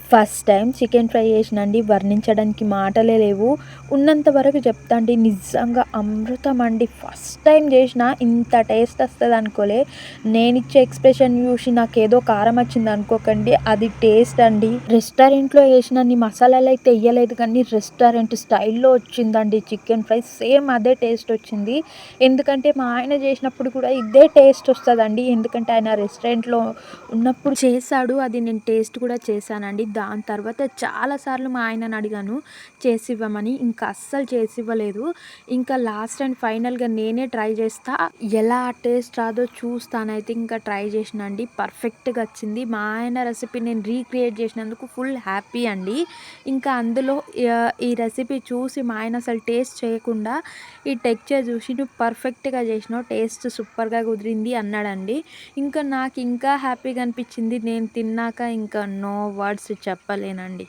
First time chicken fry చేసినండి. వర్ణించడానికి మాటలే లేవు. ఉన్నంత వరకు చెప్తా అండి. నిజంగా అమృతం అండి. ఫస్ట్ టైం చేసినా ఇంత టేస్ట్ వస్తదనుకోలే. నేనిచ్చే ఎక్స్‌ప్రెషన్ చూసి నాకేదో కారం వచ్చింది అనుకోకండి. అది టేస్ట్ అండి. రెస్టారెంట్‌లో ఏసినన్ని మసాలాలైతే ఎయ్యలేదు కానీ రెస్టారెంట్ స్టైల్‌లో వచ్చిందండి చికెన్ ఫ్రై. సేమ్ అదే టేస్ట్ వచ్చింది. ఎందుకంటే మా ఆయన చేసినప్పుడు కూడా ఇదే టేస్ట్ వస్తదండి. ఎందుకంటే ఆయన రెస్టారెంట్‌లో ఉన్నప్పుడు చేశాడు. అది నేను టేస్ట్ కూడా చేశానండి. దాని తర్వాత చాలా సార్లు మా ఆయనని అడిగాను చేసివ్వమని. ఇంకా అస్సలు చేసివ్వలేదు. ఇంకా లాస్ట్ అండ్ ఫైనల్‌గా నేనే ట్రై చేస్తా. ఎలా టేస్ట్ రాదో చూస్తానైతే ఇంకా ట్రై చేసినా అండి. పర్ఫెక్ట్‌గా వచ్చింది. మా ఆయన రెసిపీ నేను రీక్రియేట్ చేసినందుకు ఫుల్ హ్యాపీ అండి. ఇంకా అందులో ఈ రెసిపీ చూసి మా ఆయన అసలు టేస్ట్ చేయకుండా ఈ టెక్స్చర్ చూసి "నువ్వు పర్ఫెక్ట్‌గా చేసినావు. టేస్ట్ సూపర్‌గా కుదిరింది" అన్నాడండి. ఇంకా నాకు ఇంకా హ్యాపీగా అనిపించింది. నేను తిన్నాక ఇంకా నో వర్డ్స్ చెప్పలేనండి.